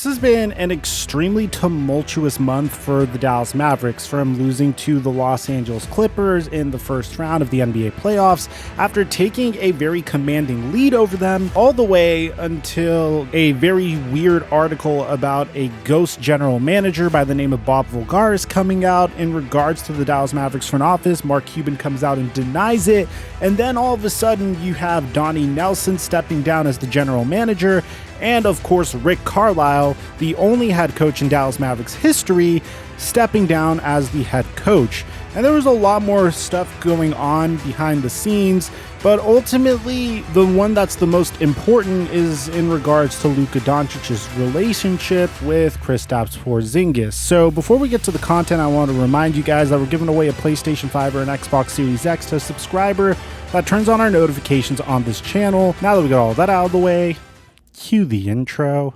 This has been an extremely tumultuous month for the Dallas Mavericks, from losing to the Los Angeles Clippers in the first round of the NBA playoffs after taking a very commanding lead over them, all the way until a very weird article about a ghost general manager by the name of Bob Voulgaris coming out in regards to the Dallas Mavericks front office. Mark Cuban comes out and denies it, and then all of a sudden you have Donnie Nelson stepping down as the general manager, and of course Rick Carlisle, the only head coach in Dallas Mavericks history, stepping down as the head coach. And there was a lot more stuff going on behind the scenes, but ultimately the one that's the most important is in regards to Luka Doncic's relationship with Kristaps Porzingis. So before we get to the content, I want to remind you guys that we're giving away a PlayStation 5 or an Xbox Series X to a subscriber that turns on our notifications on this channel. Now that we got all that out of the way, cue the intro.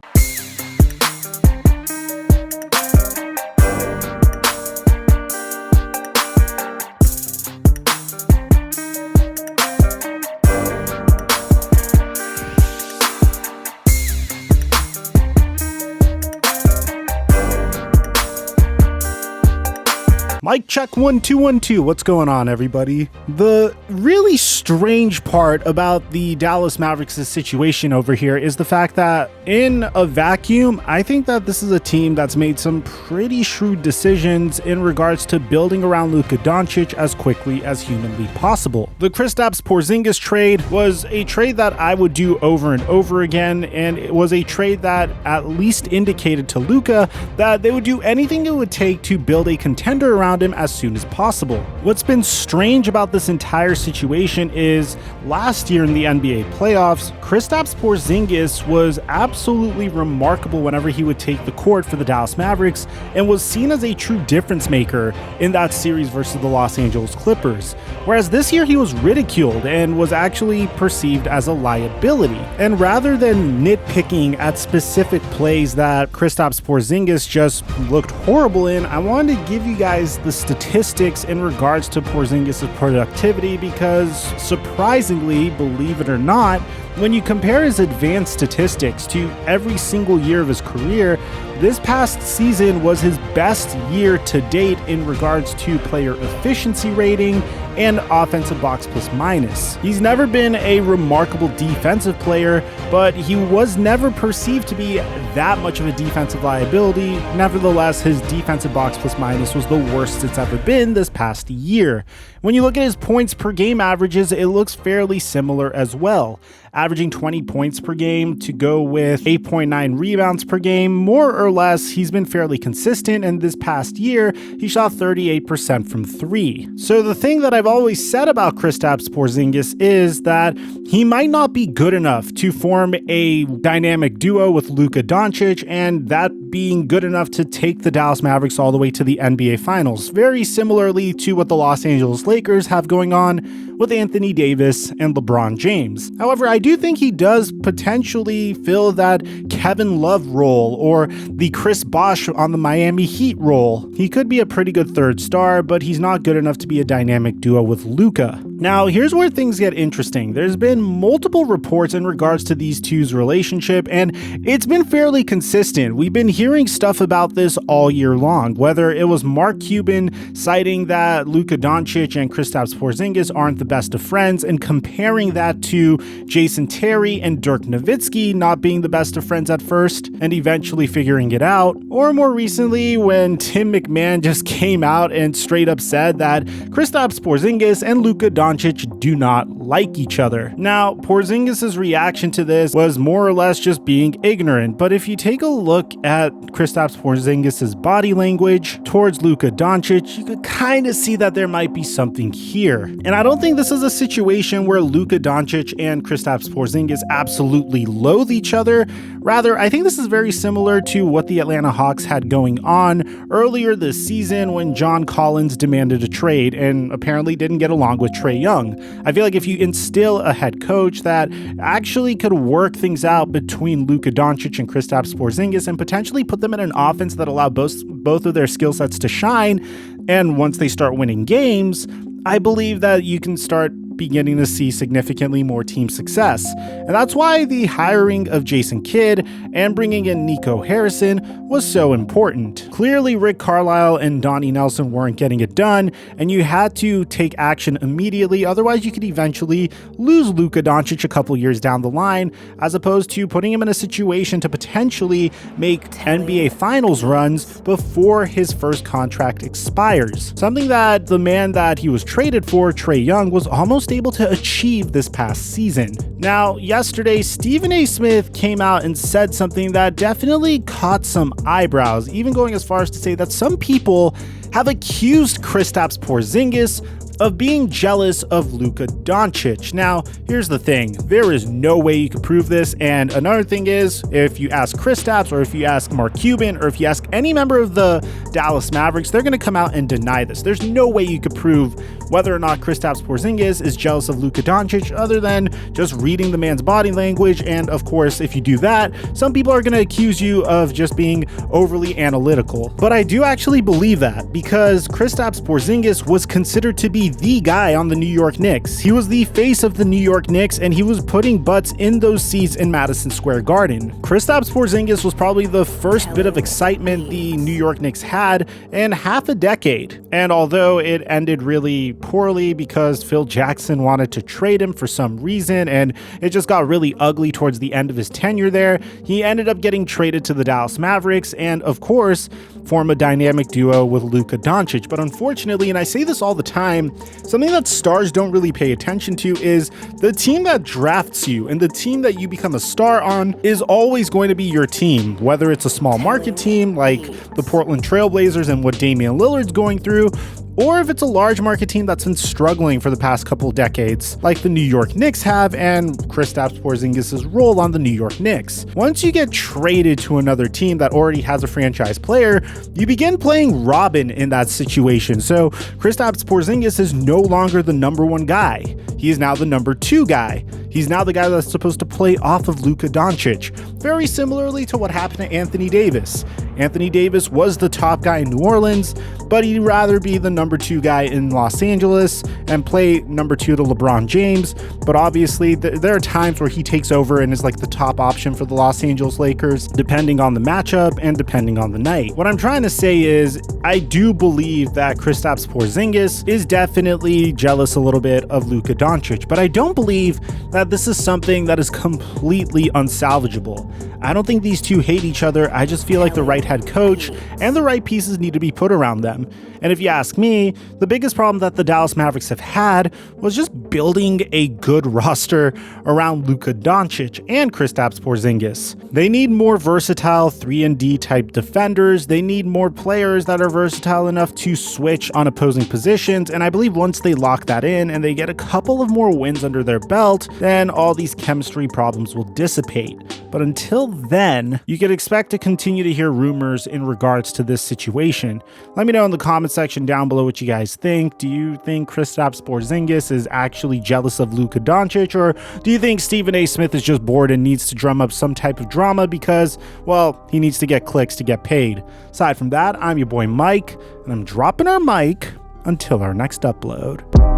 Mic check 1 2 1 2. What's going on, everybody? The really strange part about the Dallas Mavericks' situation over here is the fact that in a vacuum, I think that this is a team that's made some pretty shrewd decisions in regards to building around Luka Doncic as quickly as humanly possible. The Kristaps Porzingis trade was a trade that I would do over and over again, and it was a trade that at least indicated to Luka that they would do anything it would take to build a contender around him as soon as possible. What's been strange about this entire situation is last year in the NBA playoffs, Kristaps Porzingis was absolutely remarkable whenever he would take the court for the Dallas Mavericks and was seen as a true difference maker in that series versus the Los Angeles Clippers. Whereas this year he was ridiculed and was actually perceived as a liability. And rather than nitpicking at specific plays that Kristaps Porzingis just looked horrible in, I wanted to give you guys the statistics in regards to Porzingis' productivity, because surprisingly, believe it or not, when you compare his advanced statistics to every single year of his career, this past season was his best year to date in regards to player efficiency rating and offensive box plus minus. He's never been a remarkable defensive player, but he was never perceived to be that much of a defensive liability. Nevertheless, his defensive box plus minus was the worst it's ever been this past year. When you look at his points per game averages, it looks fairly similar as well. Averaging 20 points per game to go with 8.9 rebounds per game. More or less, he's been fairly consistent, and this past year, he shot 38% from three. So the thing that I've always said about Kristaps Porzingis is that he might not be good enough to form a dynamic duo with Luka Doncic, and that being good enough to take the Dallas Mavericks all the way to the NBA Finals, very similarly to what the Los Angeles Lakers have going on with Anthony Davis and LeBron James. However, I do think he does potentially fill that Kevin Love role or the Chris Bosh on the Miami Heat role. He could be a pretty good third star, but he's not good enough to be a dynamic duo with Luka. Now, here's where things get interesting. There's been multiple reports in regards to these two's relationship, and it's been fairly consistent. We've been hearing stuff about this all year long, whether it was Mark Cuban citing that Luka Doncic and Kristaps Porzingis aren't the best of friends and comparing that to Jason Terry and Dirk Nowitzki not being the best of friends at first and eventually figuring it out, or more recently when Tim McMahon just came out and straight up said that Kristaps Porzingis and Luka Doncic do not like each other. Now, Porzingis' reaction to this was more or less just being ignorant, but if you take a look at Kristaps Porzingis' body language towards Luka Doncic, you could kind of see that there might be something here. And I don't think this is a situation where Luka Doncic and Kristaps Porzingis absolutely loathe each other. Rather, I think this is very similar to what the Atlanta Hawks had going on earlier this season when John Collins demanded a trade and apparently didn't get along with Trae Young. I feel like if you instill a head coach that actually could work things out between Luka Doncic and Kristaps Porzingis and potentially put them in an offense that allow both of their skill sets to shine, and once they start winning games, I believe that you can start beginning to see significantly more team success. And that's why the hiring of Jason Kidd and bringing in Nico Harrison was so important. Clearly, Rick Carlisle and Donnie Nelson weren't getting it done, and you had to take action immediately, otherwise you could eventually lose Luka Doncic a couple years down the line, as opposed to putting him in a situation to potentially make NBA Finals runs before his first contract expires. Something that the man that he was traded for, Trae Young, was almost able to achieve this past season. Now, yesterday, Stephen A. Smith came out and said something that definitely caught some eyebrows, even going as far as to say that some people have accused Kristaps Porzingis of being jealous of Luka Doncic. Now, here's the thing. There is no way you can prove this, and another thing is, if you ask Kristaps, or if you ask Mark Cuban, or if you ask any member of the Dallas Mavericks, they're going to come out and deny this. There's no way you could prove whether or not Kristaps Porzingis is jealous of Luka Doncic other than just reading the man's body language, and of course, if you do that, some people are going to accuse you of just being overly analytical. But I do actually believe that, because Kristaps Porzingis was considered to be the guy on the New York Knicks. He was the face of the New York Knicks, and he was putting butts in those seats in Madison Square Garden. Kristaps Porzingis was probably the first bit of excitement the New York Knicks had in half a decade. And although it ended really poorly because Phil Jackson wanted to trade him for some reason, and it just got really ugly towards the end of his tenure there, he ended up getting traded to the Dallas Mavericks, and of course, form a dynamic duo with Luka Doncic. But unfortunately, and I say this all the time, something that stars don't really pay attention to is the team that drafts you and the team that you become a star on is always going to be your team, whether it's a small market team like the Portland Trail Blazers and what Damian Lillard's going through, or if it's a large market team that's been struggling for the past couple decades, like the New York Knicks have and Kristaps Porzingis' role on the New York Knicks. Once you get traded to another team that already has a franchise player, you begin playing Robin in that situation. So Kristaps Porzingis is no longer the number one guy. He is now the number two guy. He's now the guy that's supposed to play off of Luka Doncic. Very similarly to what happened to Anthony Davis. Anthony Davis was the top guy in New Orleans, but he'd rather be the number two guy in Los Angeles and play number two to LeBron James. But obviously, there are times where he takes over and is like the top option for the Los Angeles Lakers, depending on the matchup and depending on the night. What I'm trying to say is, I do believe that Kristaps Porzingis is definitely jealous a little bit of Luka Doncic, but I don't believe that this is something that is completely unsalvageable. I don't think these two hate each other. I just feel like the right head coach and the right pieces need to be put around them. And if you ask me, the biggest problem that the Dallas Mavericks have had was just building a good roster around Luka Doncic and Kristaps Porzingis. They need more versatile 3-and-D type defenders. They need more players that are versatile enough to switch on opposing positions. And I believe once they lock that in and they get a couple of more wins under their belt, then all these chemistry problems will dissipate. But until then, you can expect to continue to hear rumors in regards to this situation. Let me know in the comment section down below what you guys think. Do you think Kristaps Porzingis is actually jealous of Luka Doncic, or do you think Stephen A. Smith is just bored and needs to drum up some type of drama because, well, he needs to get clicks to get paid? Aside from that, I'm your boy Mike, and I'm dropping our mic until our next upload.